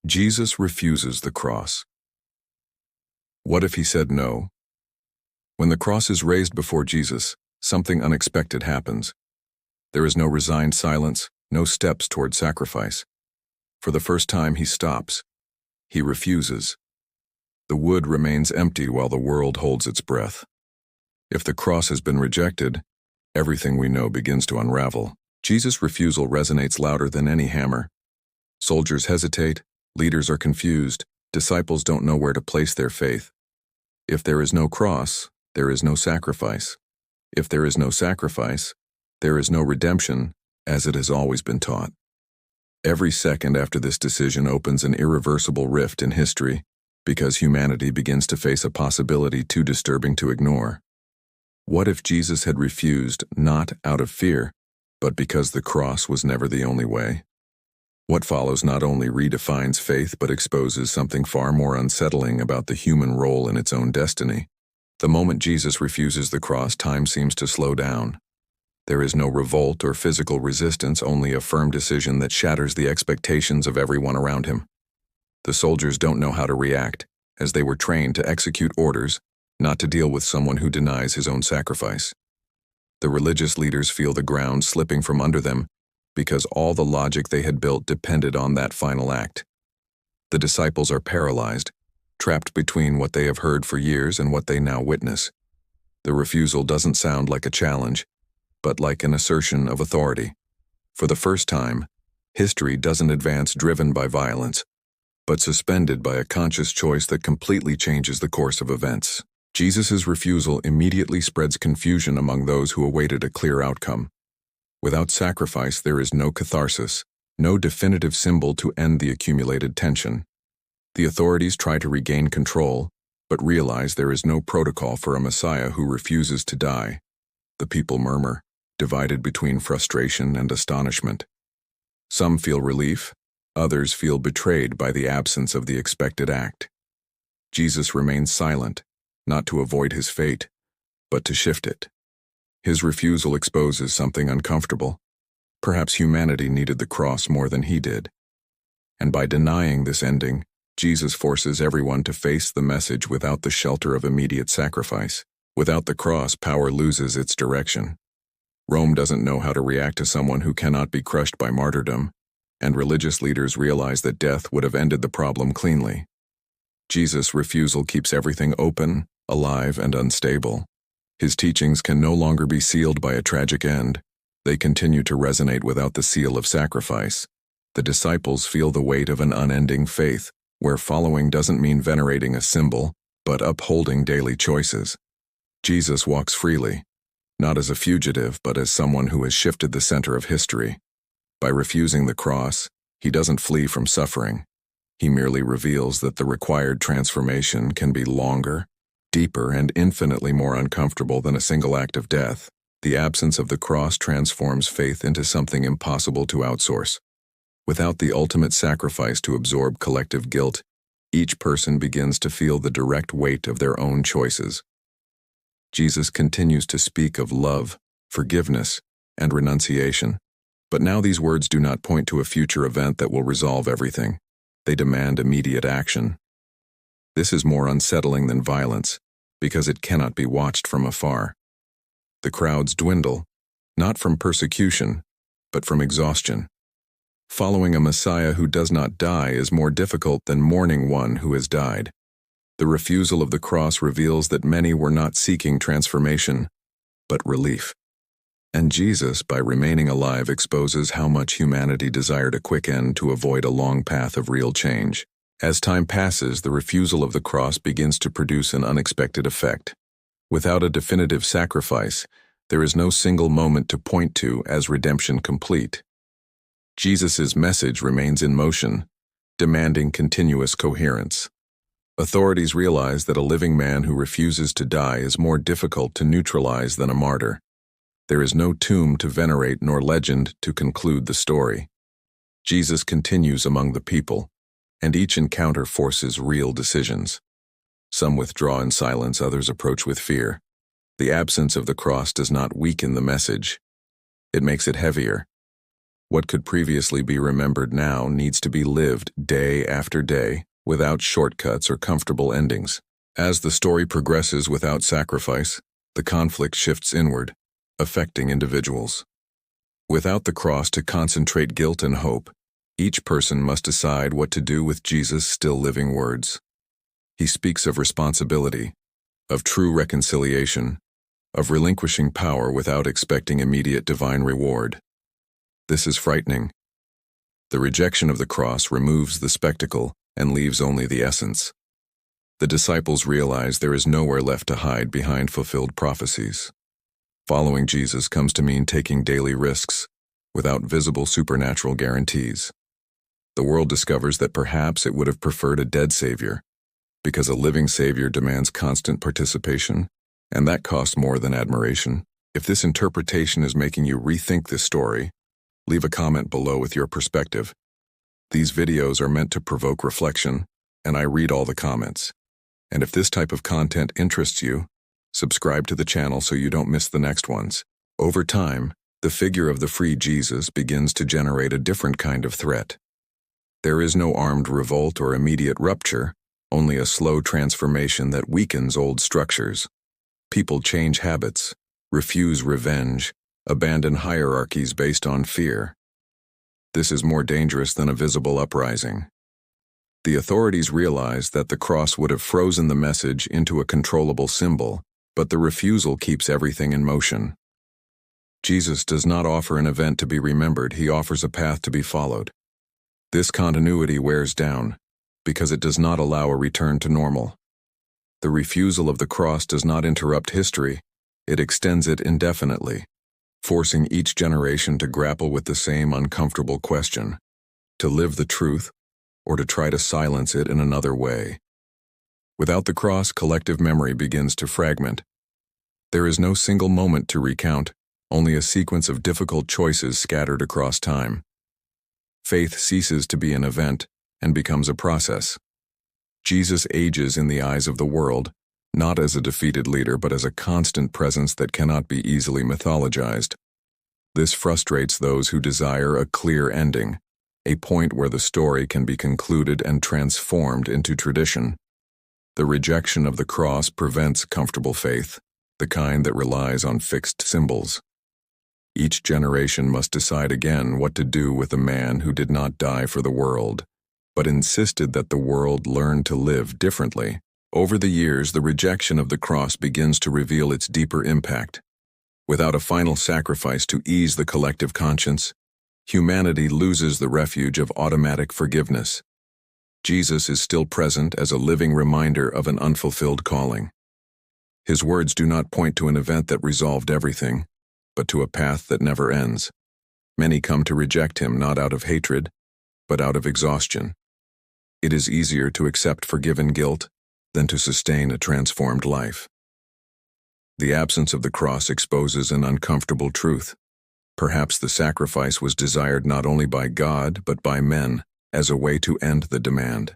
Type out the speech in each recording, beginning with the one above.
Jesus refuses the cross. What if he said no? When the cross is raised before Jesus, something unexpected happens. There is no resigned silence, no steps toward sacrifice. For the first time, he stops. He refuses. The wood remains empty while the world holds its breath. If the cross has been rejected, everything we know begins to unravel. Jesus' refusal resonates louder than any hammer. Soldiers hesitate, leaders are confused, disciples don't know where to place their faith. If there is no cross, there is no sacrifice. If there is no sacrifice, there is no redemption, as it has always been taught. Every second after this decision opens an irreversible rift in history, because humanity begins to face a possibility too disturbing to ignore. What if Jesus had refused, not out of fear, but because the cross was never the only way? What follows not only redefines faith but exposes something far more unsettling about the human role in its own destiny. The moment Jesus refuses the cross, time seems to slow down. There is no revolt or physical resistance, only a firm decision that shatters the expectations of everyone around him. The soldiers don't know how to react, as they were trained to execute orders, not to deal with someone who denies his own sacrifice. The religious leaders feel the ground slipping from under them, because all the logic they had built depended on that final act. The disciples are paralyzed, trapped between what they have heard for years and what they now witness. The refusal doesn't sound like a challenge, but like an assertion of authority. For the first time, history doesn't advance driven by violence, but suspended by a conscious choice that completely changes the course of events. Jesus' refusal immediately spreads confusion among those who awaited a clear outcome. Without sacrifice, there is no catharsis, no definitive symbol to end the accumulated tension. The authorities try to regain control, but realize there is no protocol for a Messiah who refuses to die. The people murmur, divided between frustration and astonishment. Some feel relief, others feel betrayed by the absence of the expected act. Jesus remains silent, not to avoid his fate, but to shift it. His refusal exposes something uncomfortable. Perhaps humanity needed the cross more than he did. And by denying this ending, Jesus forces everyone to face the message without the shelter of immediate sacrifice. Without the cross, power loses its direction. Rome doesn't know how to react to someone who cannot be crushed by martyrdom, and religious leaders realize that death would have ended the problem cleanly. Jesus' refusal keeps everything open, alive, and unstable. His teachings can no longer be sealed by a tragic end. They continue to resonate without the seal of sacrifice. The disciples feel the weight of an unending faith, where following doesn't mean venerating a symbol, but upholding daily choices. Jesus walks freely, not as a fugitive, but as someone who has shifted the center of history. By refusing the cross, he doesn't flee from suffering. He merely reveals that the required transformation can be longer, deeper, and infinitely more uncomfortable than a single act of death. The absence of the cross transforms faith into something impossible to outsource. Without the ultimate sacrifice to absorb collective guilt, each person begins to feel the direct weight of their own choices. Jesus continues to speak of love, forgiveness, and renunciation. But now these words do not point to a future event that will resolve everything. They demand immediate action. This is more unsettling than violence, because it cannot be watched from afar. The crowds dwindle, not from persecution, but from exhaustion. Following a Messiah who does not die is more difficult than mourning one who has died. The refusal of the cross reveals that many were not seeking transformation, but relief. And Jesus, by remaining alive, exposes how much humanity desired a quick end to avoid a long path of real change. As time passes, the refusal of the cross begins to produce an unexpected effect. Without a definitive sacrifice, there is no single moment to point to as redemption complete. Jesus' message remains in motion, demanding continuous coherence. Authorities realize that a living man who refuses to die is more difficult to neutralize than a martyr. There is no tomb to venerate nor legend to conclude the story. Jesus continues among the people, and each encounter forces real decisions. Some withdraw in silence, others approach with fear. The absence of the cross does not weaken the message. It makes it heavier. What could previously be remembered now needs to be lived day after day, without shortcuts or comfortable endings. As the story progresses without sacrifice, the conflict shifts inward, affecting individuals. Without the cross to concentrate guilt and hope, each person must decide what to do with Jesus' still living words. He speaks of responsibility, of true reconciliation, of relinquishing power without expecting immediate divine reward. This is frightening. The rejection of the cross removes the spectacle and leaves only the essence. The disciples realize there is nowhere left to hide behind fulfilled prophecies. Following Jesus comes to mean taking daily risks, without visible supernatural guarantees. The world discovers that perhaps it would have preferred a dead Savior, because a living Savior demands constant participation, and that costs more than admiration. If this interpretation is making you rethink this story, leave a comment below with your perspective. These videos are meant to provoke reflection, and I read all the comments. And if this type of content interests you, subscribe to the channel so you don't miss the next ones. Over time, the figure of the free Jesus begins to generate a different kind of threat. There is no armed revolt or immediate rupture, only a slow transformation that weakens old structures. People change habits, refuse revenge, abandon hierarchies based on fear. This is more dangerous than a visible uprising. The authorities realize that the cross would have frozen the message into a controllable symbol, but the refusal keeps everything in motion. Jesus does not offer an event to be remembered, he offers a path to be followed. This continuity wears down, because it does not allow a return to normal. The refusal of the cross does not interrupt history, it extends it indefinitely, forcing each generation to grapple with the same uncomfortable question: to live the truth, or to try to silence it in another way. Without the cross, collective memory begins to fragment. There is no single moment to recount, only a sequence of difficult choices scattered across time. Faith ceases to be an event and becomes a process. Jesus ages in the eyes of the world, not as a defeated leader but as a constant presence that cannot be easily mythologized. This frustrates those who desire a clear ending, a point where the story can be concluded and transformed into tradition. The rejection of the cross prevents comfortable faith, the kind that relies on fixed symbols. Each generation must decide again what to do with a man who did not die for the world, but insisted that the world learn to live differently. Over the years, the rejection of the cross begins to reveal its deeper impact. Without a final sacrifice to ease the collective conscience, humanity loses the refuge of automatic forgiveness. Jesus is still present as a living reminder of an unfulfilled calling. His words do not point to an event that resolved everything, but to a path that never ends. Many come to reject him not out of hatred, but out of exhaustion. It is easier to accept forgiven guilt than to sustain a transformed life. The absence of the cross exposes an uncomfortable truth. Perhaps the sacrifice was desired not only by God but by men as a way to end the demand.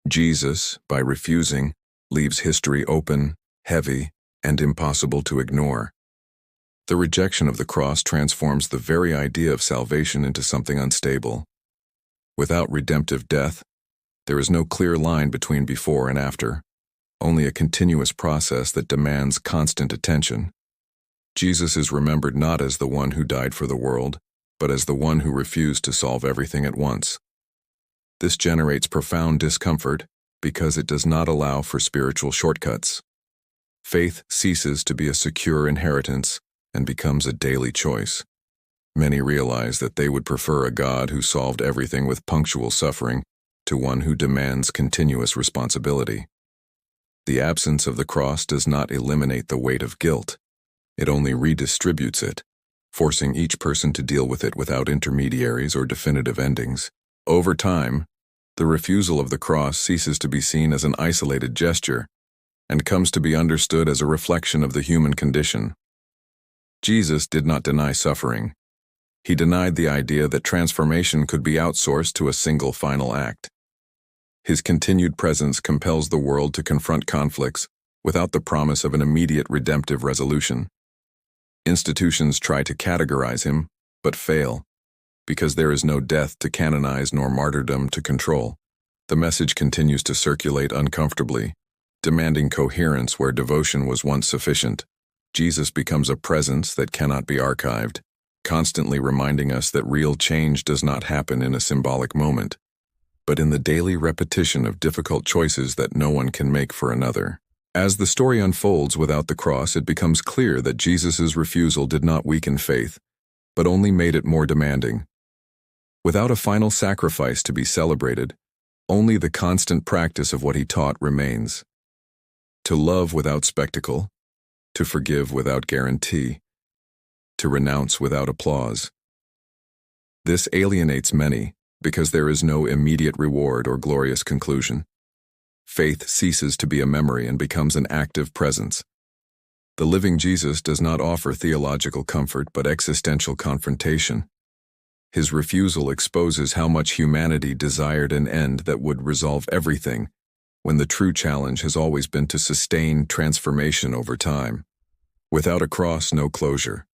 Jesus, by refusing, leaves history open, heavy, and impossible to ignore. The rejection of the cross transforms the very idea of salvation into something unstable. Without redemptive death, there is no clear line between before and after, only a continuous process that demands constant attention. Jesus is remembered not as the one who died for the world, but as the one who refused to solve everything at once. This generates profound discomfort because it does not allow for spiritual shortcuts. Faith ceases to be a secure inheritance and becomes a daily choice. Many realize that they would prefer a God who solved everything with punctual suffering to one who demands continuous responsibility. The absence of the cross does not eliminate the weight of guilt. It only redistributes it, forcing each person to deal with it without intermediaries or definitive endings. Over time, the refusal of the cross ceases to be seen as an isolated gesture and comes to be understood as a reflection of the human condition. Jesus did not deny suffering. He denied the idea that transformation could be outsourced to a single final act. His continued presence compels the world to confront conflicts without the promise of an immediate redemptive resolution. Institutions try to categorize him, but fail. because there is no death to canonize nor martyrdom to control. The message continues to circulate uncomfortably, demanding coherence where devotion was once sufficient. Jesus becomes a presence that cannot be archived, constantly reminding us that real change does not happen in a symbolic moment, but in the daily repetition of difficult choices that no one can make for another. As the story unfolds without the cross, it becomes clear that Jesus' refusal did not weaken faith, but only made it more demanding. Without a final sacrifice to be celebrated, only the constant practice of what he taught remains. To love without spectacle, to forgive without guarantee, to renounce without applause. This alienates many because there is no immediate reward or glorious conclusion. Faith ceases to be a memory and becomes an active presence. The living Jesus does not offer theological comfort but existential confrontation. His refusal exposes how much humanity desired an end that would resolve everything, when the true challenge has always been to sustain transformation over time. Without a cross, no closure,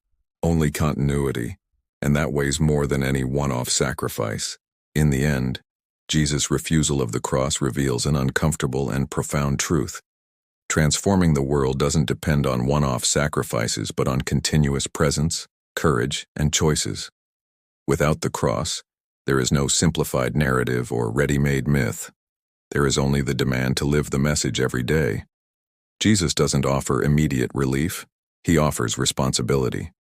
only continuity, and that weighs more than any one-off sacrifice. In the end, Jesus' refusal of the cross reveals an uncomfortable and profound truth. Transforming the world doesn't depend on one-off sacrifices but on continuous presence, courage, and choices. Without the cross, there is no simplified narrative or ready-made myth. There is only the demand to live the message every day. Jesus doesn't offer immediate relief, he offers responsibility.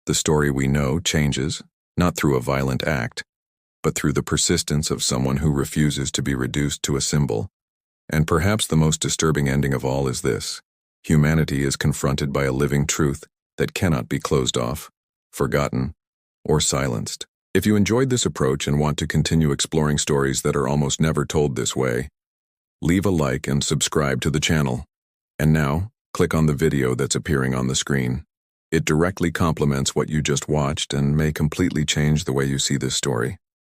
The story we know changes, not through a violent act, but through the persistence of someone who refuses to be reduced to a symbol. And perhaps the most disturbing ending of all is this: humanity is confronted by a living truth that cannot be closed off, forgotten, or silenced. If you enjoyed this approach and want to continue exploring stories that are almost never told this way, leave a like and subscribe to the channel. And now, click on the video that's appearing on the screen. It directly complements what you just watched and may completely change the way you see this story.